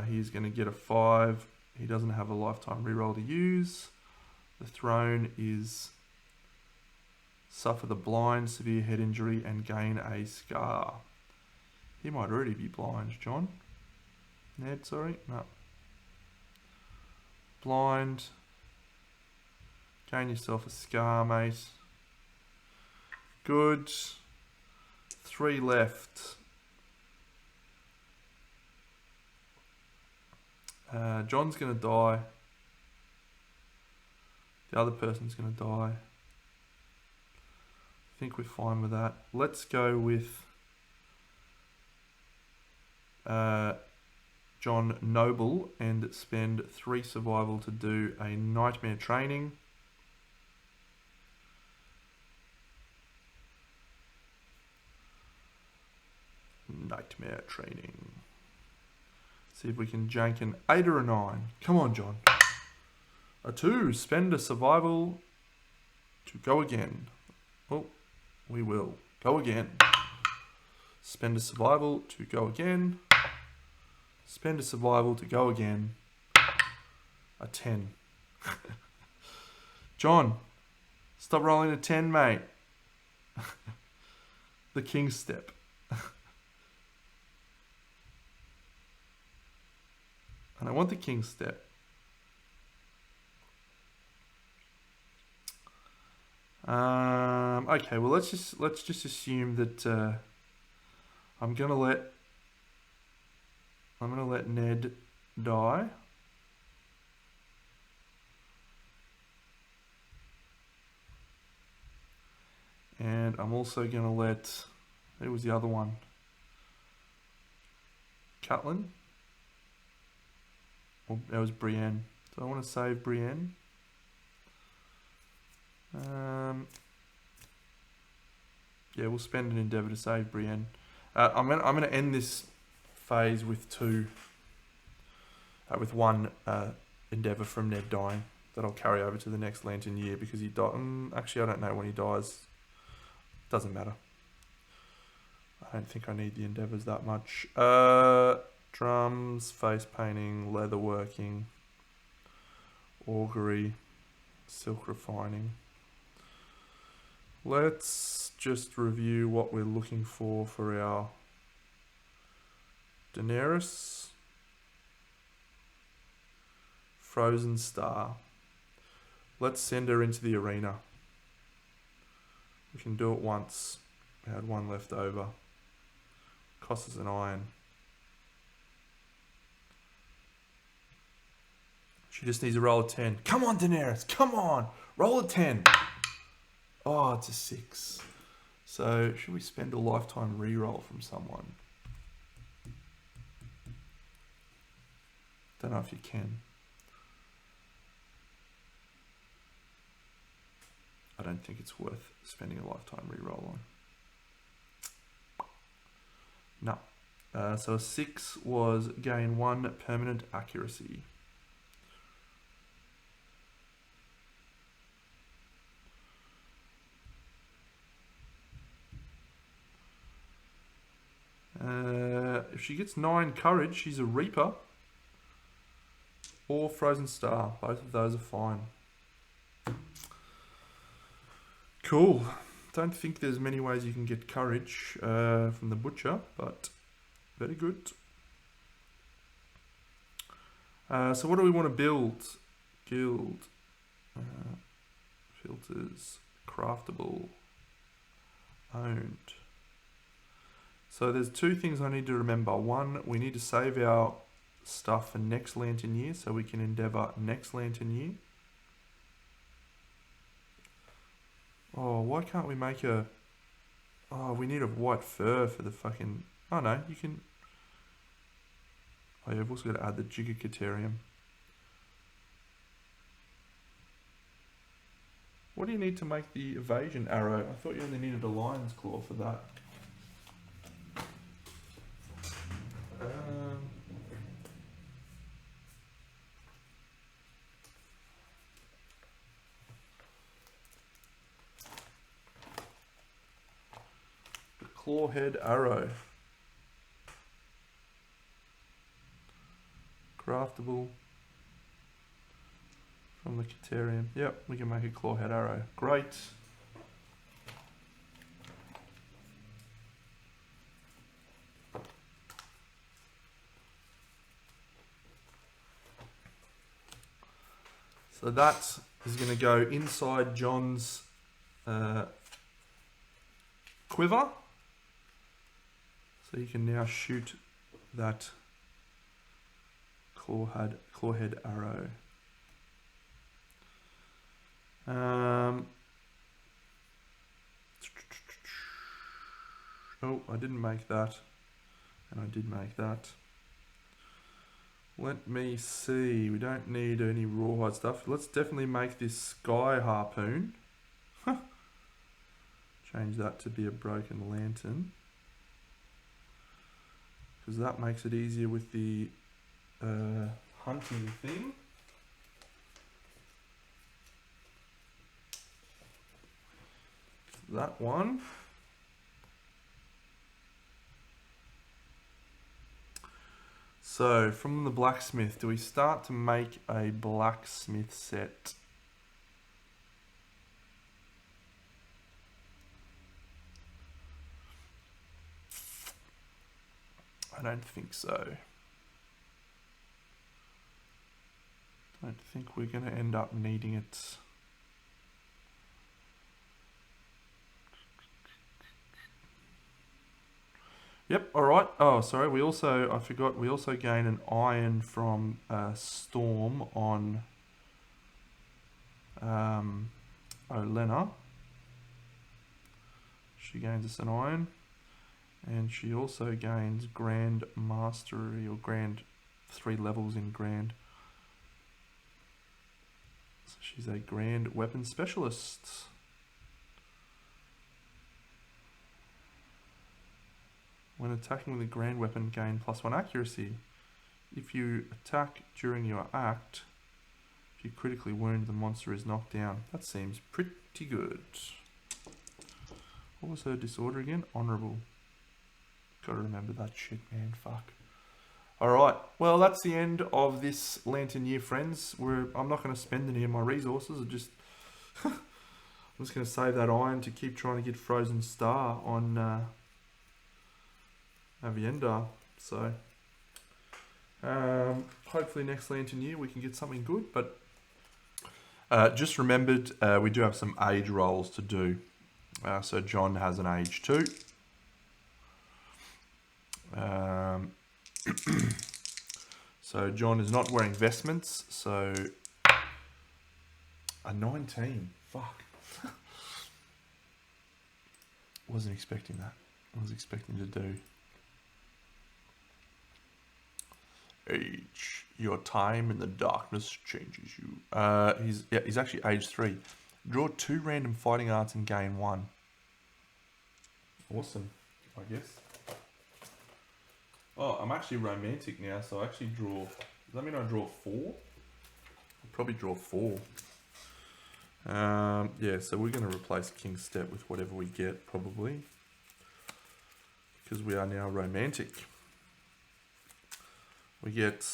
He's going to get a 5. He doesn't have a lifetime reroll to use. The throne is suffer the blind, severe head injury, and gain a scar. He might already be blind, John. Ned, sorry. No. Blind. Gain yourself a scar, mate. Good. 3 left. John's going to die. The other person's going to die. I think we're fine with that. Let's go with John Noble and spend 3 survival to do a nightmare training. Nightmare training. See if we can jank an 8 or a 9. Come on, John. A 2. Spend a survival to go again. Oh, we will. Go again. Spend a survival to go again. Spend a survival to go again. A 10. John, stop rolling a 10, mate. The king's step. And I want the king's step. Okay, well let's just assume that I'm gonna let Ned die. And I'm also gonna let, who was the other one? Catelyn? Or that was Brienne. Do I want to save Brienne? Yeah, we'll spend an endeavour to save Brienne. I'm gonna end this phase with with 1 endeavour from Ned dying that I'll carry over to the next Lantern year because he died. Actually, I don't know when he dies. Doesn't matter. I don't think I need the endeavours that much. Drums, face painting, leatherworking, augury, silk refining. Let's just review what we're looking for our Daenerys. Frozen Star. Let's send her into the arena. We can do it once. We had 1 left over. Costs us an iron. She just needs to roll a 10. Come on, Daenerys. Come on. Roll a 10. Oh, it's a 6. So, should we spend a lifetime reroll from someone? Don't know if you can. I don't think it's worth spending a lifetime reroll on. No. So a 6 was gain 1 permanent accuracy. If she gets 9 courage, she's a Reaper. Or Frozen Star. Both of those are fine. Cool. Don't think there's many ways you can get courage from the Butcher, but very good. So what do we want to build? Guild. Filters. Craftable. Owned. So there's 2 things I need to remember. 1, we need to save our stuff for next Lantern year so we can endeavour next Lantern year. Oh, why can't we make a... Oh, we need a white fur for the fucking... Oh no, you can... Oh yeah, I've also got to add the Gigacaterium. What do you need to make the evasion arrow? I thought you only needed a lion's claw for that. The clawhead arrow. Craftable from the Caterium. Yep, we can make a clawhead arrow. Great. So that is going to go inside John's quiver. So you can now shoot that clawhead arrow. Oh, I didn't make that, and I did make that. Let me see. We don't need any rawhide stuff. Let's definitely make this sky harpoon. Change that to be a broken lantern, because that makes it easier with the hunting thing. That one. So from the blacksmith, do we start to make a blacksmith set? I don't think so. I don't think we're going to end up needing it. Yep, alright. Oh, sorry, I forgot, we also gain an iron from Storm on Olenna. She gains us an iron. And she also gains Grand Mastery, or Grand, 3 levels in Grand. So she's a Grand Weapon Specialist. When attacking with a grand weapon, gain +1 accuracy. If you attack during your act, if you critically wound, the monster is knocked down. That seems pretty good. What was her disorder again? Honourable. Gotta remember that shit, man. Fuck. Alright, well, that's the end of this Lantern Year, friends. I'm not going to spend any of my resources. I'm just going to save that iron to keep trying to get Frozen Star on Aviendar. So hopefully next Lantern Year we can get something good. But just remembered, we do have some age rolls to do. So John has an age 2. So John is not wearing vestments, so a 19. Fuck. Wasn't expecting that. I was expecting to do age. Your time in the darkness changes you. He's actually age 3. Draw 2 random fighting arts and gain 1. Awesome, I guess. Oh, I'm actually romantic now, so I actually draw... Does that mean I draw 4? I'll probably draw 4. Yeah, so we're going to replace King's Step with whatever we get, probably. Because we are now romantic. We get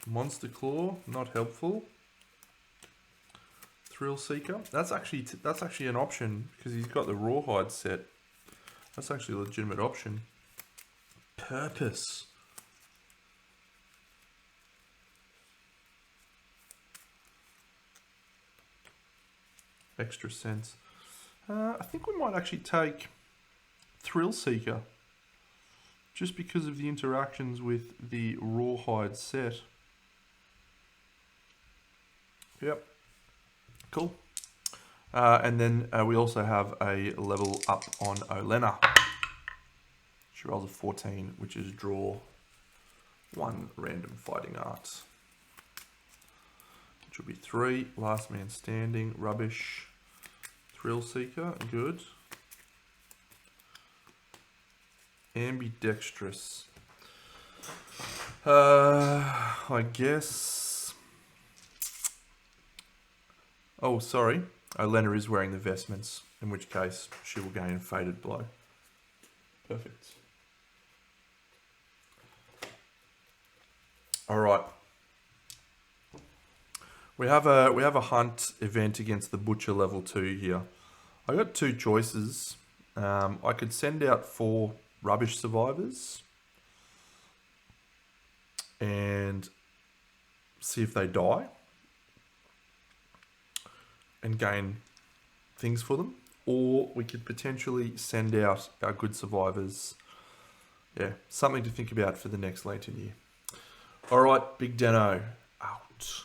Monster Claw, not helpful. Thrill Seeker. That's actually an option, because he's got the Rawhide set. That's actually a legitimate option. Purpose. Extra sense. I think we might actually take Thrill Seeker, just because of the interactions with the Rawhide set. Yep. Cool. And then we also have a level up on Olenna. She rolls a 14, which is draw 1 random fighting art. Which will be 3. Last Man Standing, rubbish. Thrill Seeker, good. Ambidextrous. I guess... Oh, sorry. Olenna is wearing the vestments, in which case she will gain Fated Blow. Perfect. Alright. We have a hunt event against the Butcher level 2 here. I got 2 choices. I could send out 4 rubbish survivors and see if they die. and gain things for them, or we could potentially send out our good survivors. Yeah, something to think about for the next Lantern year. All right, Big Deno out.